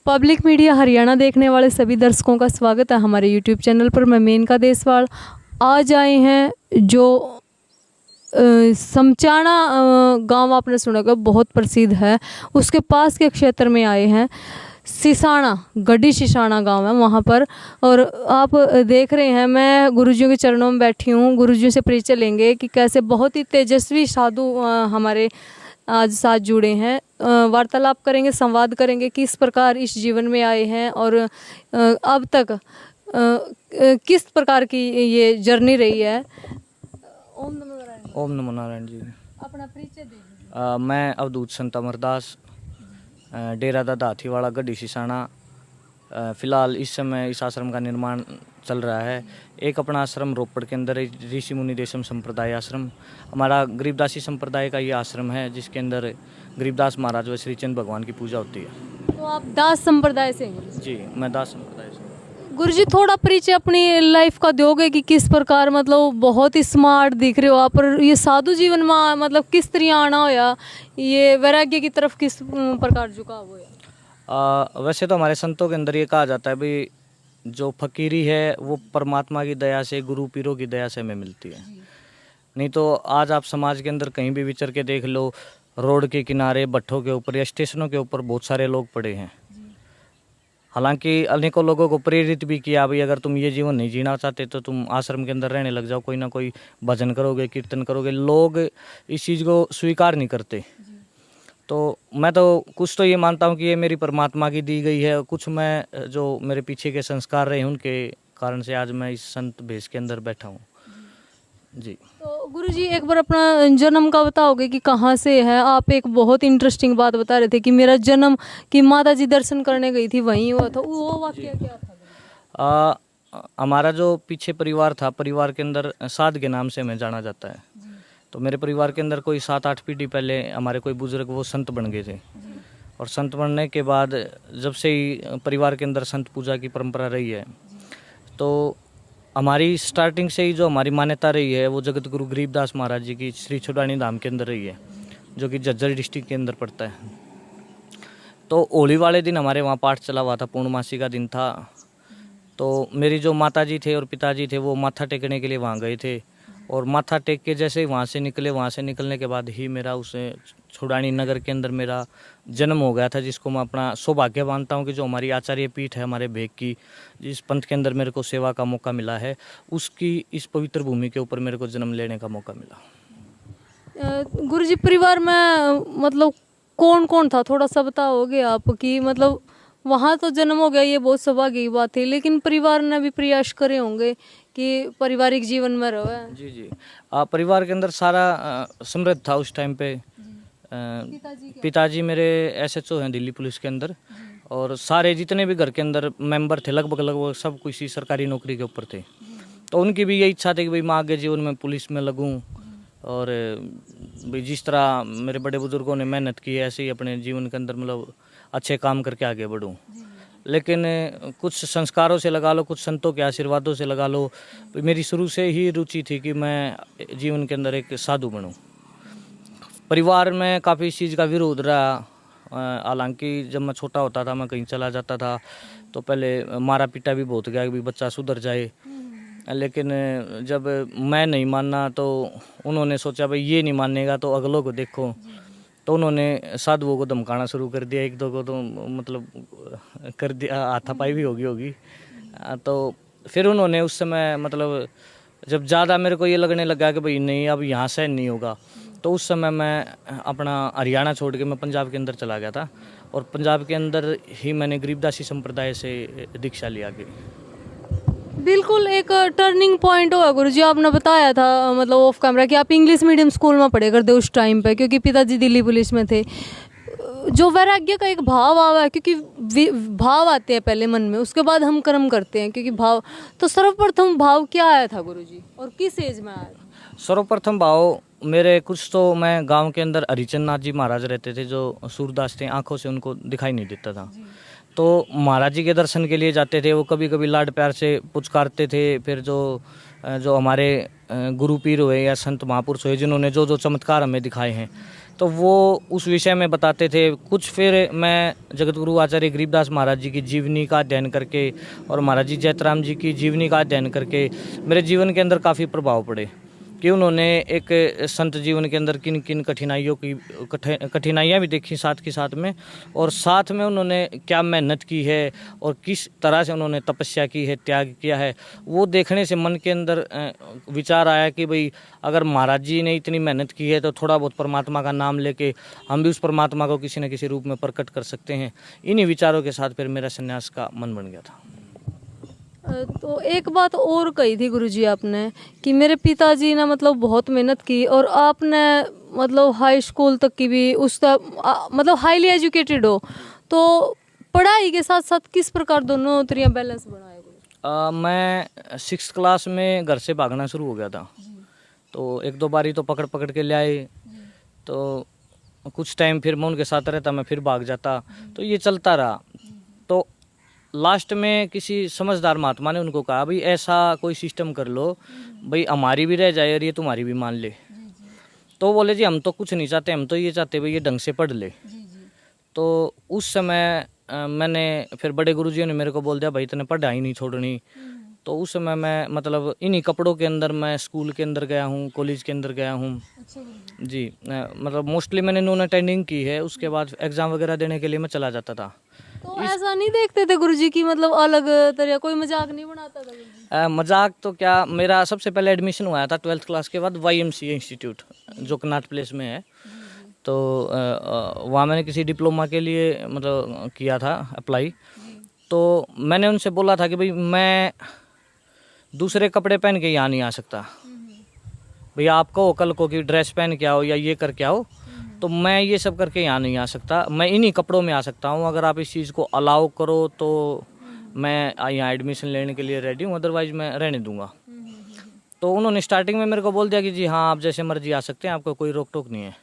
Public media Haryana देखने वाले सभी दर्शकों का स्वागत है हमारे यूट्यूब चैनल पर। मैं मेनका देसवाल आज आए हैं जो समचाना गांव आपने सुना होगा, बहुत प्रसिद्ध है, उसके पास के क्षेत्र में आए हैं। सिसाना, गड्डी सिसाना गांव है वहाँ पर। और आप देख रहे हैं मैं गुरुजियों के चरणों में बैठी हूँ। गुरुजियों से परिचय लेंगे कि कैसे बहुत ही तेजस्वी साधु हमारे आज साथ जुड़े हैं। वार्तालाप करेंगे, संवाद करेंगे किस प्रकार इस जीवन में आए हैं और अब तक किस प्रकार की ये जर्नी रही है। ओम नमो नारायण। ओम नमो नारायण जी। अपना परिचय दीजिए। मैं अवधूत संत अमरदास, डेरा दादा हाथीवाड़ा, गड्डी सिसाना। फिलहाल इस समय इस आश्रम का निर्माण चल रहा है। एक अपना आश्रम रोपड़ के अंदर ऋषि मुनि देशम संप्रदाय आश्रम, हमारा गरीबदासी संप्रदाय का ये आश्रम है, जिसके अंदर गरीबदास महाराज व श्रीचंद भगवान की पूजा होती है। तो आप दास संप्रदाय से हैं? जी, मैं दास संप्रदाय से। गुरुजी थोड़ा परिचय अपनी लाइफ का दोगे कि किस प्रकार, मतलब बहुत ही स्मार्ट दिख रहे हो आप, पर ये साधु जीवन में मतलब किस तरह आना होया, ये वैराग्य की तरफ किस प्रकार झुकाव होया? वैसे तो हमारे संतों के अंदर ये कहा जाता है भाई, जो फकीरी है वो परमात्मा की दया से, गुरु पीरों की दया से हमें मिलती है। नहीं तो आज आप समाज के अंदर कहीं भी विचर के देख लो, रोड के किनारे, भट्ठों के ऊपर या स्टेशनों के ऊपर बहुत सारे लोग पड़े हैं। हालांकि अनेकों लोगों को प्रेरित भी किया भाई, अगर तुम ये जीवन नहीं जीना चाहते तो तुम आश्रम के अंदर रहने लग जाओ, कोई ना कोई भजन करोगे, कीर्तन करोगे। लोग इस चीज़ को स्वीकार नहीं करते। तो मैं तो कुछ तो ये मानता हूँ कि ये मेरी परमात्मा की दी गई है, कुछ मैं जो मेरे पीछे के संस्कार रहे हैं उनके कारण से आज मैं इस संत भेष के अंदर बैठा हूँ जी। तो गुरुजी एक बार अपना जन्म का बताओगे कि कहाँ से है? आप एक बहुत इंटरेस्टिंग बात बता रहे थे कि मेरा जन्म कि माता जी दर्शन करने गई थी वहीं हुआ था, वो वाक्य क्या था? हमारा जो पीछे परिवार था, परिवार के अंदर साध के नाम से हमें जाना जाता है। तो मेरे परिवार के अंदर कोई 7-8 पीढ़ी पहले हमारे कोई बुजुर्ग वो संत बन गए थे। और संत बनने के बाद जब से ही परिवार के अंदर संत पूजा की परंपरा रही है, तो हमारी स्टार्टिंग से ही जो हमारी मान्यता रही है वो जगत गुरु गरीबदास महाराज जी की श्री छुड़ानी धाम के अंदर रही है, जो कि झज्जर डिस्ट्रिक्ट के अंदर पड़ता है। तो होली वाले दिन हमारे वहाँ पाठ चला हुआ था, पूर्णमासी का दिन था। तो मेरी जो माता जी थे और पिताजी थे वो माथा टेकने के लिए वहाँ गए थे, और माथा टेक के जैसे ही वहाँ से निकले, वहाँ से निकलने के बाद ही मेरा उस छुड़ानी नगर के अंदर मेरा जन्म हो गया था, जिसको मैं अपना सौभाग्य मानता हूँ कि जो हमारी आचार्य पीठ है हमारे भेग की, जिस पंथ के अंदर मेरे को सेवा का मौका मिला है, उसकी इस पवित्र भूमि के ऊपर मेरे को जन्म लेने का मौका मिला। गुरुजी परिवार में मतलब कौन कौन था, थोड़ा सा बताओगे आप? कि मतलब वहाँ तो जन्म हो गया, ये बहुत सौभाग्य की बात है, लेकिन परिवार ने भी प्रयास करे होंगे कि पारिवारिक जीवन में रहो। जी। परिवार के अंदर सारा समृद्ध था उस टाइम पे। पिताजी मेरे SHO हैं दिल्ली पुलिस के अंदर, और सारे जितने भी घर के अंदर मेंबर थे लगभग सब किसी सरकारी नौकरी के ऊपर थे। तो उनकी भी यही इच्छा थी कि भाई मैं आगे जीवन में पुलिस में लगूं, और भाई जिस तरह मेरे बड़े बुजुर्गों ने मेहनत की है ऐसे ही अपने जीवन के अंदर मतलब अच्छे काम करके आगे बढ़ूं। लेकिन कुछ संस्कारों से लगा लो, कुछ संतों के आशीर्वादों से लगा लो, मेरी शुरू से ही रुचि थी कि मैं जीवन के अंदर एक साधु बनूं। परिवार में काफ़ी इस चीज़ का विरोध रहा। हालांकि जब मैं छोटा होता था, मैं कहीं चला जाता था तो पहले मारा पीटा भी बहुत गया कि बच्चा सुधर जाए। लेकिन जब मैं नहीं मानना तो उन्होंने सोचा भाई ये नहीं मानेगा तो अगलों को देखो, तो उन्होंने साधुओं को धमकाना शुरू कर दिया। 1-2 को तो मतलब कर दिया, हाथापाई भी होगी। तो फिर उन्होंने उस समय मतलब जब ज़्यादा मेरे को ये लगने लगा कि भाई नहीं अब यहाँ से नहीं होगा, तो उस समय मैं अपना हरियाणा छोड़ के मैं पंजाब के अंदर चला गया था, और पंजाब के अंदर ही मैंने गरीबदासी संप्रदाय से दीक्षा लिया गई। बिल्कुल एक टर्निंग पॉइंट हुआ गुरुजी, आपने बताया था मतलब ऑफ कैमरा कि आप इंग्लिश मीडियम स्कूल में पढ़े करते उस टाइम पे, क्योंकि पिताजी दिल्ली पुलिस में थे। जो वैराग्य का एक भाव आवा है, क्योंकि भाव आते हैं पहले मन में, उसके बाद हम कर्म करते हैं, क्योंकि भाव तो सर्वप्रथम भाव क्या आया था गुरुजी, और किस एज में आया था? सर्वप्रथम भाव मेरे कुछ तो मैं गांव के अंदर हरिचंद नाथ जी महाराज रहते थे, जो सूरदास थे, आंखों से उनको दिखाई नहीं देता था। तो महाराज जी के दर्शन के लिए जाते थे, वो कभी कभी लाड प्यार से पुचकारते थे। फिर जो हमारे गुरु पीर हुए या संत महापुरुष हुए जिन्होंने जो चमत्कार हमें दिखाए हैं, तो वो उस विषय में बताते थे कुछ। फिर मैं जगत गुरु आचार्य गरीबदास महाराज जी की जीवनी का अध्ययन करके और महाराज जी जैतराम जी की जीवनी का अध्ययन करके मेरे जीवन के अंदर काफ़ी प्रभाव पड़े कि उन्होंने एक संत जीवन के अंदर किन किन कठिनाइयाँ भी देखी साथ के साथ में, और साथ में उन्होंने क्या मेहनत की है और किस तरह से उन्होंने तपस्या की है, त्याग किया है। वो देखने से मन के अंदर विचार आया कि भाई अगर महाराज जी ने इतनी मेहनत की है तो थोड़ा बहुत परमात्मा का नाम लेके हम भी उस परमात्मा को किसी न किसी रूप में प्रकट कर सकते हैं। इन्हीं विचारों के साथ फिर मेरा संन्यास का मन बन गया था। तो एक बात और कही थी गुरुजी आपने कि मेरे पिताजी ने मतलब बहुत मेहनत की और आपने मतलब हाई स्कूल तक की भी उसका मतलब हाईली एजुकेटेड हो, तो पढ़ाई के साथ साथ किस प्रकार दोनों तरीका बैलेंस बनाया? मैं 6th क्लास में घर से भागना शुरू हो गया था। तो एक दो बारी तो पकड़ के ले आए, तो कुछ टाइम फिर मैं उनके साथ रहता, मैं फिर भाग जाता, तो ये चलता रहा। तो लास्ट में किसी समझदार महात्मा ने उनको कहा भाई ऐसा कोई सिस्टम कर लो भाई हमारी भी रह जाए और ये तुम्हारी भी मान ले। तो बोले जी हम तो कुछ नहीं चाहते, हम तो ये चाहते भाई ये ढंग से पढ़ ले। तो उस समय मैंने फिर बड़े गुरुजियों ने मेरे को बोल दिया भाई तूने पढ़ाई नहीं छोड़नी। तो उस समय मैं मतलब इन्हीं कपड़ों के अंदर मैं स्कूल के अंदर गया हूँ, कॉलेज के अंदर गया हूँ। जी मतलब मोस्टली मैंने नॉन अटेंडिंग की है, उसके बाद एग्ज़ाम वगैरह देने के लिए मैं चला जाता था। तो ऐसा नहीं देखते थे गुरुजी की मतलब अलग तरह कोई मजाक नहीं बनाता था? मजाक तो क्या, मेरा सबसे पहले एडमिशन हुआ था 12th क्लास के बाद YMCA इंस्टीट्यूट जो कनाट प्लेस में है। तो वहाँ मैंने किसी डिप्लोमा के लिए मतलब किया था अप्लाई। तो मैंने उनसे बोला था कि भाई मैं दूसरे कपड़े पहन के यहाँ नहीं आ सकता, भैया आपको कल को की ड्रेस पहन के आओ या ये करके आओ, तो मैं ये सब करके यहाँ नहीं आ सकता, मैं इन्हीं कपड़ों में आ सकता हूँ। अगर आप इस चीज़ को अलाउ करो तो मैं यहाँ एडमिशन लेने के लिए रेडी हूँ, अदरवाइज मैं रहने दूंगा। तो उन्होंने स्टार्टिंग में मेरे को बोल दिया कि जी हाँ आप जैसे मर्जी आ सकते हैं, आपको कोई रोक टोक नहीं है।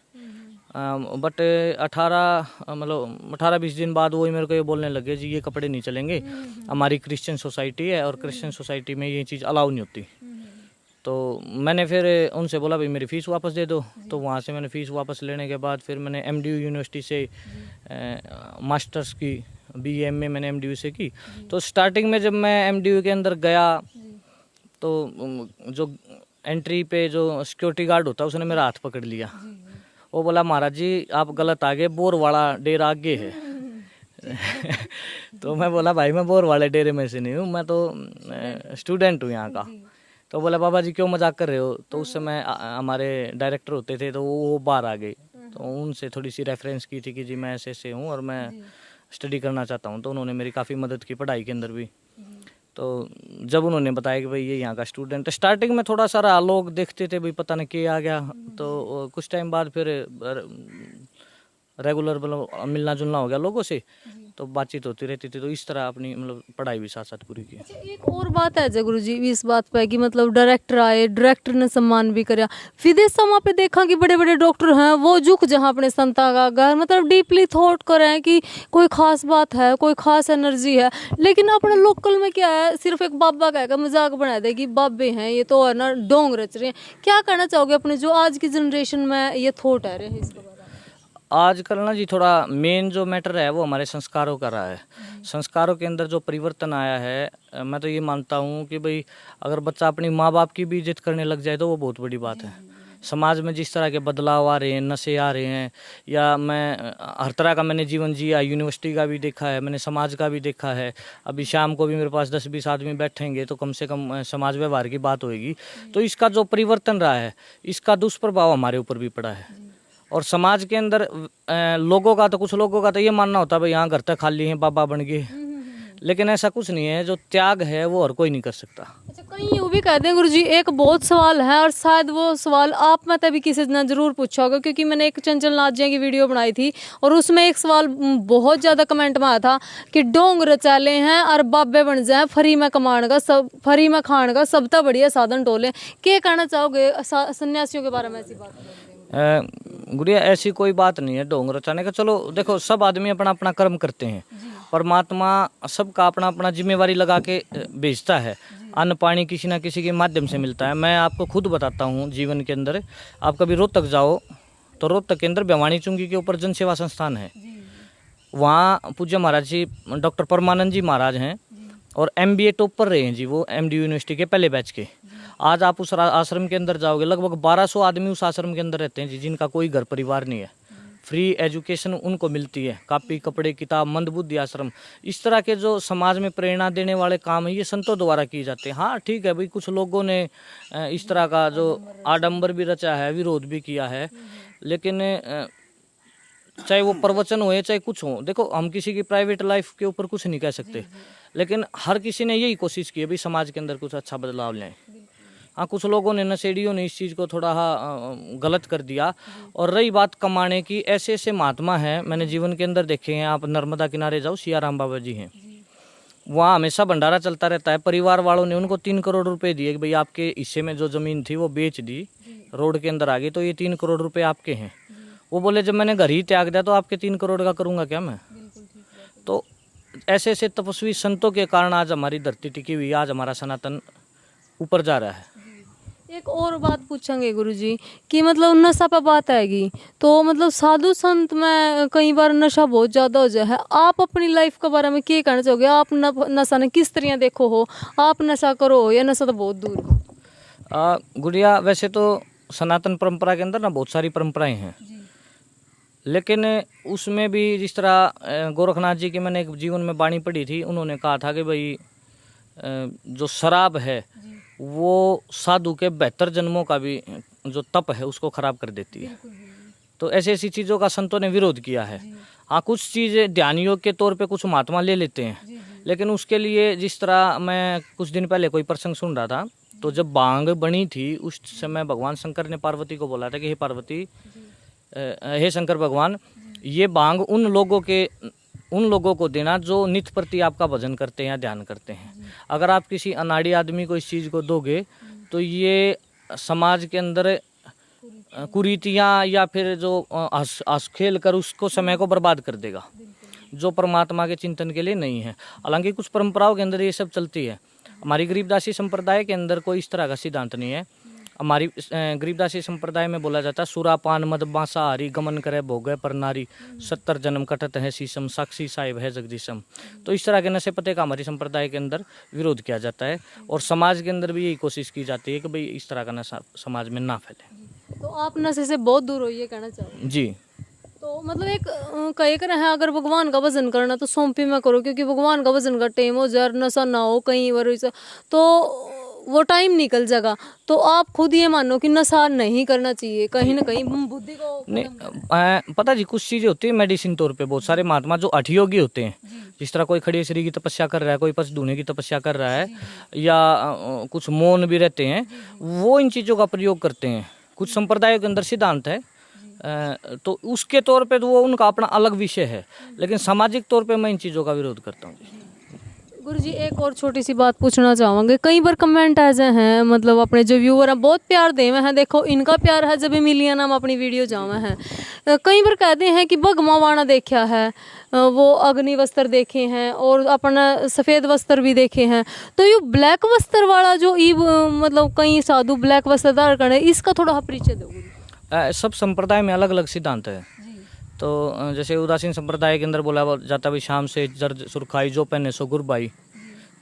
बट 18-20 दिन बाद वही मेरे को ये बोलने लगे जी ये कपड़े नहीं चलेंगे, हमारी क्रिश्चियन सोसाइटी है और क्रिश्चियन सोसाइटी में ये चीज़ अलाउ नहीं होती। तो मैंने फिर उनसे बोला भाई मेरी फ़ीस वापस दे दो। तो वहाँ से मैंने फ़ीस वापस लेने के बाद फिर मैंने MDU यूनिवर्सिटी से मास्टर्स की, BA मैंने MDU से की। तो स्टार्टिंग में जब मैं MDU के अंदर गया तो जो एंट्री पे जो सिक्योरिटी गार्ड होता है उसने मेरा हाथ पकड़ लिया। वो बोला महाराज जी आप गलत आगे, बोरवाड़ा डेरा आगे है। तो मैं बोला भाई मैं बोरवाड़े डेरे में से नहीं हूँ, मैं तो स्टूडेंट हूँ यहाँ का। तो बोला बाबा जी क्यों मजाक कर रहे हो। तो उस समय हमारे डायरेक्टर होते थे तो वो बाहर आ गए, तो उनसे थोड़ी सी रेफरेंस की थी कि जी मैं ऐसे ऐसे हूँ और मैं स्टडी करना चाहता हूँ। तो उन्होंने मेरी काफ़ी मदद की पढ़ाई के अंदर भी। तो जब उन्होंने बताया कि भाई ये यहाँ का स्टूडेंट है, स्टार्टिंग में थोड़ा सारा लोग देखते थे भाई पता नहीं क्या आ गया। तो कुछ टाइम बाद फिर रेगुलर मतलब मिलना जुलना हो गया लोगों से, तो बातचीत होती रहती थी। तो इस तरह अपनी मतलब पढ़ाई भी साथ साथ पूरी की। अच्छा एक और बात है गुरु जी इस बात पे कि मतलब डायरेक्टर आए, डायरेक्टर ने सम्मान भी कराया। विदेश वहाँ पे देखा कि बड़े बड़े डॉक्टर हैं वो झुक जहाँ अपने संता का घर मतलब डीपली थॉट करें कि कोई खास बात है, कोई खास एनर्जी है। लेकिन अपने लोकल में क्या है, सिर्फ एक बाबा कहकर मजाक बना दे कि बाबे हैं ये तो है ना डोंग रच रहे हैं। क्या कहना चाहोगे अपने जो आज की जनरेशन में ये थॉट है रहे इसके बारे में? आजकल ना जी थोड़ा मेन जो मैटर है वो हमारे संस्कारों का रहा है। संस्कारों के अंदर जो परिवर्तन आया है, मैं तो ये मानता हूँ कि भाई अगर बच्चा अपनी माँ बाप की भी इज्जत करने लग जाए तो वो बहुत बड़ी बात है। समाज में जिस तरह के बदलाव आ रहे हैं, नशे आ रहे हैं, या मैं हर तरह का मैंने जीवन जिया, यूनिवर्सिटी का भी देखा है, मैंने समाज का भी देखा है। अभी शाम को भी मेरे पास 10-20 आदमी बैठेंगे तो कम से कम समाज व्यवहार की बात होगी। तो इसका जो परिवर्तन रहा है इसका दुष्प्रभाव हमारे ऊपर भी पड़ा है। और समाज के अंदर लोगों का तो कुछ लोगों का तो ये मानना होता है भाई यहाँ घर तक खाली हैं बाबा बन गए, लेकिन ऐसा कुछ नहीं है। जो त्याग है वो हर कोई नहीं कर सकता। अच्छा कहीं यूँ भी कहते हैं गुरुजी एक बहुत सवाल है और शायद वो सवाल आप में तभी किसी ने जरूर पूछा होगा, क्योंकि मैंने एक चंचल नाथ जी की वीडियो बनाई थी और उसमें एक सवाल बहुत ज़्यादा कमेंट में आया था कि डोंग रचाले हैं और बाबे बन जाए, फ्री में कमाने का सब, फ्री में खाने का सबता बढ़िया साधन टोले। क्या कहना चाहोगे सन्यासियों के बारे में ऐसी बात? गुड़िया ऐसी कोई बात नहीं है ढोंग रचाने का। चलो देखो सब आदमी अपना अपना कर्म करते हैं, परमात्मा सबका अपना अपना जिम्मेवारी लगा के भेजता है। अन्न पानी किसी ना किसी के माध्यम से मिलता है। मैं आपको खुद बताता हूँ जीवन के अंदर, आप कभी रोहतक जाओ तो तो रोहतक के अंदर भिवानी चुंगी के ऊपर जन सेवा संस्थान है, वहाँ पूज्य महाराज जी डॉक्टर परमानंद जी महाराज हैं और MBA टॉप पर रहे हैं जी, वो MD यूनिवर्सिटी के पहले बैच के। आज आप उस आश्रम के अंदर जाओगे, लगभग 1200 आदमी उस आश्रम के अंदर रहते हैं जी, जिनका कोई घर परिवार नहीं है। फ्री एजुकेशन उनको मिलती है, कापी कपड़े किताब, मंदबुद्धि आश्रम। इस तरह के जो समाज में प्रेरणा देने वाले काम है ये संतों द्वारा किए जाते हैं। हाँ ठीक है भाई, कुछ लोगों ने इस तरह का जो आडंबर भी रचा है, विरोध भी किया है, लेकिन चाहे वो प्रवचन हो चाहे कुछ हो, देखो हम किसी की प्राइवेट लाइफ के ऊपर कुछ नहीं कह सकते, लेकिन हर किसी ने यही कोशिश की है भाई समाज के अंदर कुछ अच्छा बदलाव लाएं। हाँ कुछ लोगों ने, नशेड़ियों ने इस चीज़ को थोड़ा गलत कर दिया। और रही बात कमाने की, ऐसे ऐसे महात्मा हैं मैंने जीवन के अंदर देखे हैं। आप नर्मदा किनारे जाओ, सियाराम बाबा जी हैं, वहाँ हमेशा भंडारा चलता रहता है। परिवार वालों ने उनको 3 करोड़ रुपए दिए कि भाई आपके हिस्से में जो ज़मीन थी वो बेच दी, रोड के अंदर आ गई, तो ये 3 करोड़ रुपए आपके हैं। वो बोले जब मैंने घर ही त्याग दिया तो आपके 3 करोड़ का करूँगा क्या मैं। तो ऐसे ऐसे तपस्वी संतों के कारण आज हमारी धरती टिकी हुई, आज हमारा सनातन ऊपर जा रहा है। एक और बात पूछेंगे गुरुजी कि मतलब नशा पे बात आएगी तो मतलब साधु संत में कई बार नशा बहुत ज़्यादा हो जाए है। आप अपनी लाइफ के बारे में क्या कहना चाहोगे? आप नशा ने किस तरह देखो हो? आप नशा करो या नशा तो बहुत दूर हो? गुड़िया, वैसे तो सनातन परंपरा के अंदर ना बहुत सारी परंपराएं हैं, लेकिन उसमें भी जिस तरह गोरखनाथ जी की मैंने एक जीवन में वाणी पढ़ी थी, उन्होंने कहा था कि भाई जो शराब है वो साधु के 72 जन्मों का भी जो तप है उसको खराब कर देती है। तो ऐसी ऐसी चीज़ों का संतों ने विरोध किया है। हाँ कुछ चीज़ें ध्यान योग के तौर पे कुछ महात्मा ले लेते हैं, लेकिन उसके लिए जिस तरह मैं कुछ दिन पहले कोई प्रसंग सुन रहा था, तो जब बांग बनी थी उस समय भगवान शंकर ने पार्वती को बोला था कि हे पार्वती, हे शंकर भगवान, ये बांग उन लोगों को देना जो नित्य प्रति आपका भजन करते हैं या ध्यान करते हैं। अगर आप किसी अनाड़ी आदमी को इस चीज़ को दोगे तो ये समाज के अंदर कुरीतियाँ या फिर जो हंस खेल कर उसको समय को बर्बाद कर देगा, जो परमात्मा के चिंतन के लिए नहीं है। हालांकि कुछ परंपराओं के अंदर ये सब चलती है। हमारी गरीबदासी संप्रदाय के अंदर कोई इस तरह का सिद्धांत नहीं है। हमारी गरीबदासी संप्रदाय में बोला जाता है सूरा पान मद बांसाहारी गमन करे भोगे पर नारी 70 जन्म कटत है शीशम साक्षी साहिब है जगदीशम। तो इस तरह के नशे पते का हमारी संप्रदाय के अंदर विरोध किया जाता है और समाज के अंदर भी यही कोशिश की जाती है कि भाई इस तरह का नशा समाज में ना फैले। तो आप नशे से बहुत दूर हो, ये कहना चाहोगे? जी। तो मतलब एक कह कर है अगर भगवान का भजन करना तो सौंपी में करो, क्योंकि भगवान का भजन का टाइम हो जर नशा ना हो कहीं बार तो वो टाइम निकल जाएगा। तो आप खुद ये मानो कि नशा नहीं करना चाहिए, कहीं ना कहीं बुद्धि को नहीं पता जी। कुछ चीज़ें होती है मेडिसिन तौर पे, बहुत सारे महात्मा जो अठयोगी होते हैं, जिस तरह कोई खड़ी शरीर की तपस्या कर रहा है, कोई पच ढूंढने की तपस्या कर रहा है, या कुछ मौन भी रहते हैं, वो इन चीज़ों का प्रयोग करते हैं। कुछ संप्रदायों के अंदर सिद्धांत है, तो उसके तौर पे तो वो उनका अपना अलग विषय है, लेकिन सामाजिक तौर पे मैं इन चीज़ों का विरोध करता हूँ। गुरुजी एक और छोटी सी बात पूछना चाहूँगे। कई बार कमेंट ऐसे हैं, मतलब अपने जो व्यूअर हैं बहुत प्यार दे हुए हैं, देखो इनका प्यार है जब मिलियन हम अपनी वीडियो जावे हैं। कई बार कहते हैं कि भगमा वाणा देखा है, वो अग्नि वस्त्र देखे हैं और अपना सफ़ेद वस्त्र भी देखे हैं, तो ये ब्लैक वस्त्र वाला जो ई मतलब कई साधु ब्लैक वस्त्र धारण करे, इसका थोड़ा परिचय दो। सब संप्रदाय में अलग अलग सिद्धांत है। तो जैसे उदासीन संप्रदाय के अंदर बोला जाता है शाम से जर्द सुरखाई जो पहने सो गुरबाई।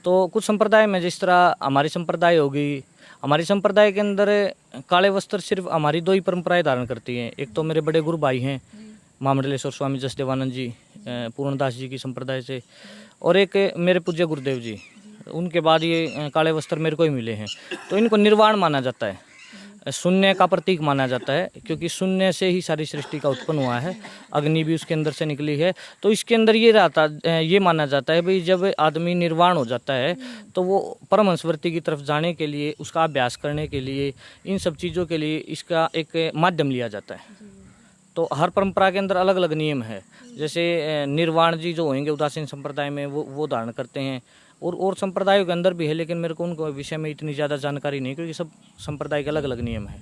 तो कुछ संप्रदाय में जिस तरह हमारी संप्रदाय होगी, हमारी संप्रदाय के अंदर काले वस्त्र सिर्फ हमारी 2 ही परंपराएं धारण करती हैं। एक तो मेरे बड़े गुरु भाई हैं महामंडलेश्वर स्वामी जसदेवानंद जी पूर्णदास जी की संप्रदाय से, और एक मेरे पूज्य गुरुदेव जी, उनके बाद ये काले वस्त्र मेरे को ही मिले हैं। तो इनको निर्वाण माना जाता है, शून्य का प्रतीक माना जाता है, क्योंकि शून्य से ही सारी सृष्टि का उत्पन्न हुआ है, अग्नि भी उसके अंदर से निकली है। तो इसके अंदर ये माना जाता है भाई जब आदमी निर्वाण हो जाता है तो वो परमहंसवृत्ति की तरफ जाने के लिए, उसका अभ्यास करने के लिए, इन सब चीज़ों के लिए इसका एक माध्यम लिया जाता है। तो हर परंपरा के अंदर अलग अलग नियम है। जैसे निर्वाण जी जो होंगे उदासीन संप्रदाय में वो धारण करते हैं, और संप्रदायों के अंदर भी है, लेकिन मेरे को उनको विषय में इतनी ज़्यादा जानकारी नहीं, क्योंकि सब संप्रदाय के अलग अलग नियम है।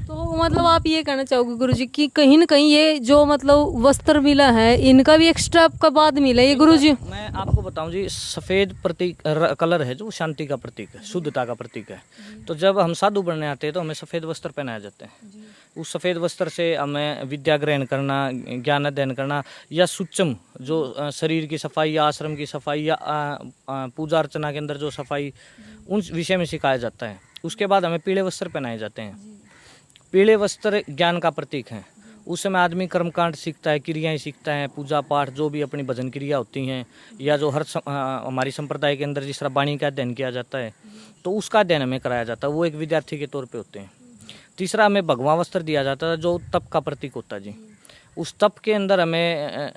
तो मतलब आप ये कहना चाहोगे गुरुजी कि कहीं ना कहीं ये जो मतलब वस्त्र मिला है इनका भी एक्स्ट्रा का बाद मिला है ये गुरुजी? मैं आपको बताऊं जी, सफ़ेद प्रतीक कलर है जो शांति का प्रतीक है, शुद्धता का प्रतीक है। तो जब हम साधु बनने आते हैं तो हमें सफ़ेद वस्त्र पहनाए जाते हैं। उस सफ़ेद वस्त्र से हमें विद्या ग्रहण करना, ज्ञान अध्ययन करना, या सूक्ष्म जो शरीर की सफाई या आश्रम की सफाई या पूजा अर्चना के अंदर जो सफाई, उन विषय में सिखाया जाता है। उसके बाद हमें पीले वस्त्र पहनाए जाते हैं। पीले वस्त्र ज्ञान का प्रतीक है। उस समय आदमी कर्मकांड सीखता है, क्रियाएं सीखता है, पूजा पाठ, जो भी अपनी भजन क्रिया होती हैं, या जो हमारी संप्रदाय के अंदर जिस तरह वाणी का अध्ययन किया जाता है, तो उसका अध्ययन हमें कराया जाता है। वो एक विद्यार्थी के तौर पे होते हैं। तीसरा, हमें भगवा वस्त्र दिया जाता है जो तप का प्रतीक होता है जी। उस तप के अंदर हमें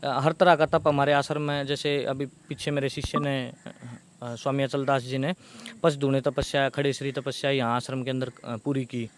हर तरह का तप हमारे आश्रम में, जैसे अभी पीछे मेरे शिष्य ने स्वामी अचलदास जी ने पचधूणे तपस्या, खड़ेश्वरी तपस्या यहाँ आश्रम के अंदर पूरी की।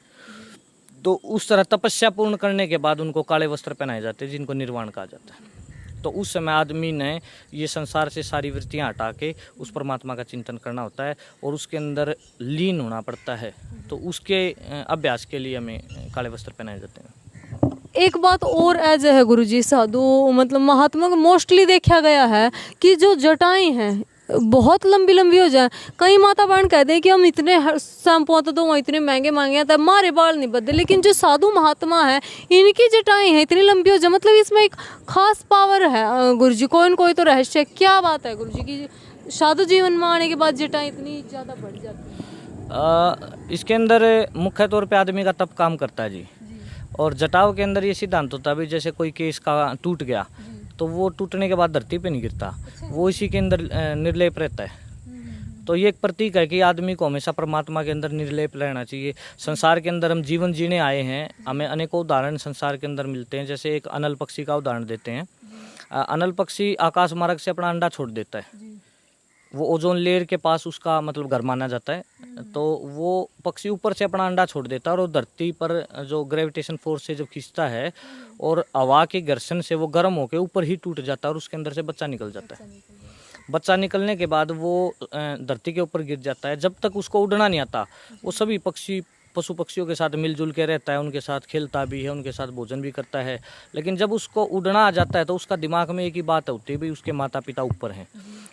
तो उस तरह तपस्या पूर्ण करने के बाद उनको काले वस्त्र पहनाए जाते हैं, जिनको निर्वाण कहा जाता है। तो उस समय आदमी ने ये संसार से सारी वृत्तियां हटा के उस परमात्मा का चिंतन करना होता है और उसके अंदर लीन होना पड़ता है। तो उसके अभ्यास के लिए हमें काले वस्त्र पहनाए जाते हैं। एक बात और एज है गुरुजी, साधु मतलब महात्मा को मोस्टली देखा गया है कि जो जटाएं हैं बहुत लंबी लंबी हो जाए। कई माता बहन कहते हैं कि हम इतने शैम्पू तो वहाँ इतने महंगे महंगे हैं तब हमारे बाल नहीं बदले, लेकिन जो साधु महात्मा है इनकी जटाएं हैं इतनी लंबी हो जाए, मतलब इसमें एक खास पावर है गुरुजी, कोई न कोई तो रहस्य। क्या बात है गुरुजी की साधु जीवन में आने के बाद जटाएं इतनी ज़्यादा बढ़ जाती है? इसके अंदर मुख्य तौर पर आदमी का तप काम करता है जी। और जटाओं के अंदर ये सिद्धांत होता है भी जैसे कोई केस का टूट गया तो वो टूटने के बाद धरती पे नहीं गिरता, वो इसी के अंदर निर्लेप रहता है। तो ये एक प्रतीक है कि आदमी को हमेशा परमात्मा के अंदर निर्लेप रहना चाहिए। संसार के अंदर हम जीवन जीने आए हैं, हमें अनेकों उदाहरण संसार के अंदर मिलते हैं। जैसे एक अनल पक्षी का उदाहरण देते हैं। अनल पक्षी आकाश मार्ग से अपना अंडा छोड़ देता है। वो ओजोन लेयर के पास उसका मतलब घर माना जाता है। तो वो पक्षी ऊपर से अपना अंडा छोड़ देता है और वो धरती पर जो ग्रेविटेशन फोर्स से जो खींचता है और हवा के घर्षण से वो गर्म होकर ऊपर ही टूट जाता है और उसके अंदर से बच्चा निकल जाता है। बच्चा निकलने के बाद वो धरती के ऊपर गिर जाता है। जब तक उसको उड़ना नहीं आता वो सभी पशु पक्षियों के साथ मिलजुल के रहता है, उनके साथ खेलता भी है, उनके साथ भोजन भी करता है। लेकिन जब उसको उड़ना आ जाता है तो उसका दिमाग में एक ही बात होती है भाई उसके माता पिता ऊपर हैं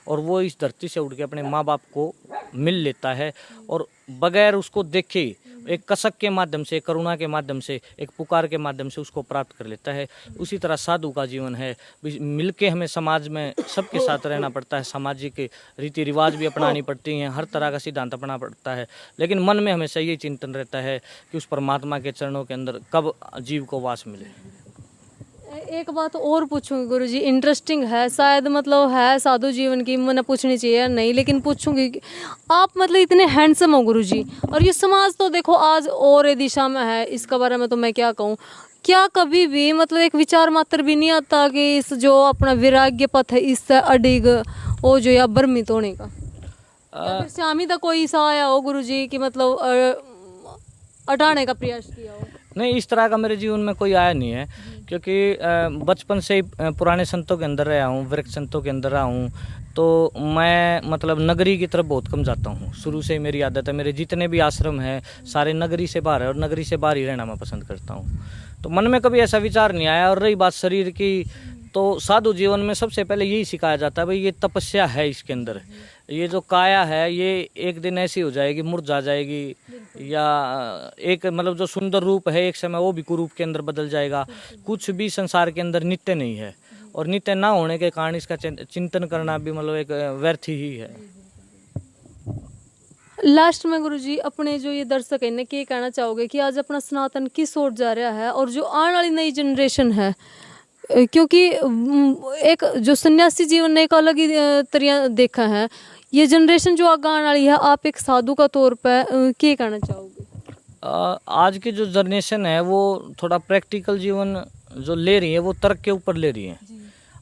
और वो इस धरती से उड़ के अपने माँ बाप को मिल लेता है और बगैर उसको देखे एक कसक के माध्यम से, करुणा के माध्यम से, एक पुकार के माध्यम से उसको प्राप्त कर लेता है। उसी तरह साधु का जीवन है, मिलके हमें समाज में सबके साथ रहना पड़ता है, सामाजिक रीति रिवाज भी अपनानी पड़ती हैं, हर तरह का सिद्धांत अपनाना पड़ता है। लेकिन मन में हमेशा यही चिंतन रहता है कि उस परमात्मा के चरणों के अंदर कब जीव को वास मिले। एक बात और पूछूंगी गुरुजी, इंटरेस्टिंग है शायद, मतलब है साधु जीवन की, मैंने पूछनी चाहिए या नहीं, लेकिन पूछूंगी। आप मतलब इतने हैंडसम हो गुरुजी, और ये समाज तो देखो आज और दिशा में है, इसके बारे में तो मैं क्या कहूँ। क्या कभी भी मतलब एक विचार मात्र भी नहीं आता कि इस जो अपना वैराग्य पथ है इससे अडिग हो जो या भ्रमित होने का? श्यामी का कोई सा आया हो गुरुजी कि मतलब हटाने का प्रयास किया हो? नहीं, इस तरह का मेरे जीवन में कोई आया नहीं है, क्योंकि बचपन से ही पुराने संतों के अंदर रहा हूँ, वृक्ष संतों के अंदर रहा हूँ। तो मैं मतलब नगरी की तरफ बहुत कम जाता हूँ, शुरू से ही मेरी आदत है। मेरे जितने भी आश्रम हैं सारे नगरी से बाहर है और नगरी से बाहर ही रहना मैं पसंद करता हूँ। तो मन में कभी ऐसा विचार नहीं आया। और रही बात शरीर की, तो साधु जीवन में सबसे पहले यही सिखाया जाता है भाई ये तपस्या है, इसके अंदर ये जो काया है ये एक दिन ऐसी हो जाएगी, मुरझा जाएगी, या एक मतलब जो सुंदर रूप है एक समय वो भी कुरूप के अंदर बदल जाएगा। कुछ भी संसार के अंदर नित्य नहीं है और नित्य ना होने के कारण इसका चिंतन करना भी मतलब एक व्यर्थ ही है। लास्ट में गुरुजी अपने जो ये दर्शक है इन्हें क्या कहना चाहोगे कि आज अपना सनातन किस ओर जा रहा है और जो आने वाली नई जनरेशन है, क्योंकि एक जो सन्यासी जीवन ने एक अलग ही तरह देखा है, ये जनरेशन जो आगे आने वाली है, आप एक साधु का तौर पर क्या कहना चाहोगे? आज की जो जनरेशन है वो थोड़ा प्रैक्टिकल जीवन जो ले रही है वो तर्क के ऊपर ले रही है।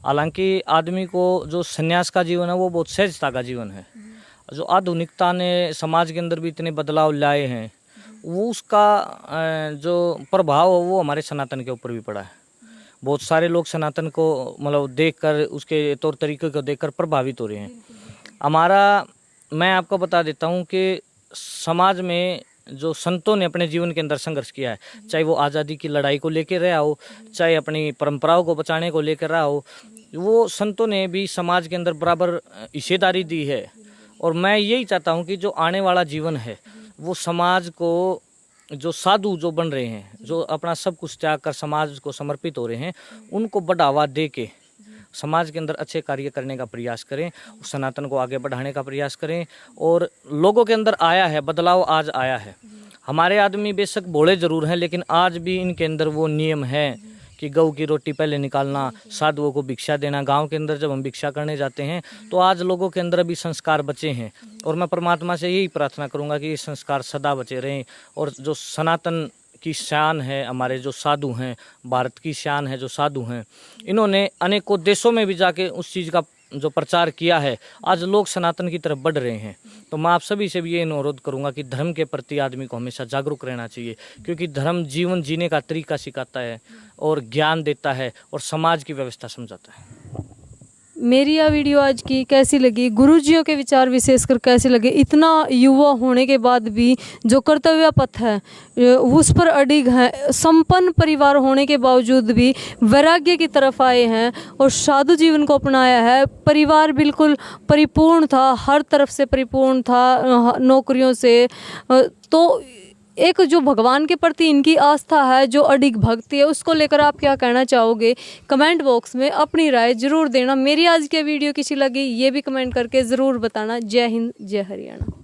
हालांकि आदमी को जो सन्यास का जीवन है वो बहुत सहजता का जीवन है। जो आधुनिकता ने समाज के अंदर भी इतने बदलाव लाए हैं वो उसका जो प्रभाव है वो हमारे सनातन के ऊपर भी पड़ा है। बहुत सारे लोग सनातन को मतलब देखकर, उसके तौर तरीके को देखकर प्रभावित हो रहे हैं। मैं आपको बता देता हूँ कि समाज में जो संतों ने अपने जीवन के अंदर संघर्ष किया है, चाहे वो आज़ादी की लड़ाई को लेकर रहा हो, चाहे अपनी परंपराओं को बचाने को लेकर रहा हो, वो संतों ने भी समाज के अंदर बराबर हिस्सेदारी दी है। और मैं यही चाहता हूँ कि जो आने वाला जीवन है वो समाज को जो साधु जो बन रहे हैं, जो अपना सब कुछ त्याग कर समाज को समर्पित हो रहे हैं, उनको बढ़ावा दे के समाज के अंदर अच्छे कार्य करने का प्रयास करें, सनातन को आगे बढ़ाने का प्रयास करें। और लोगों के अंदर आया है बदलाव, आज आया है। हमारे आदमी बेशक भोले जरूर हैं, लेकिन आज भी इनके अंदर वो नियम है कि गऊ की रोटी पहले निकालना, साधुओं को भिक्षा देना। गांव के अंदर जब हम भिक्षा करने जाते हैं तो आज लोगों के अंदर अभी संस्कार बचे हैं, और मैं परमात्मा से यही प्रार्थना करूंगा कि ये संस्कार सदा बचे रहें। और जो सनातन की शान है, हमारे जो साधु हैं, भारत की शान है जो साधु हैं, इन्होंने अनेकों देशों में भी जाके उस चीज़ का जो प्रचार किया है, आज लोग सनातन की तरफ बढ़ रहे हैं। तो मैं आप सभी से भी ये अनुरोध करूंगा कि धर्म के प्रति आदमी को हमेशा जागरूक रहना चाहिए, क्योंकि धर्म जीवन जीने का तरीका सिखाता है और ज्ञान देता है और समाज की व्यवस्था समझाता है। मेरी यह वीडियो आज की कैसी लगी, गुरुजियों के विचार विशेषकर कैसे लगे? इतना युवा होने के बाद भी जो कर्तव्य पथ है उस पर अडिग हैं, संपन्न परिवार होने के बावजूद भी वैराग्य की तरफ आए हैं और साधु जीवन को अपनाया है। परिवार बिल्कुल परिपूर्ण था, हर तरफ से परिपूर्ण था, नौकरियों से। तो एक जो भगवान के प्रति इनकी आस्था है, जो अडिग भक्ति है, उसको लेकर आप क्या कहना चाहोगे? कमेंट बॉक्स में अपनी राय जरूर देना। मेरी आज की वीडियो कैसी लगी ये भी कमेंट करके ज़रूर बताना। जय हिंद, जय हरियाणा।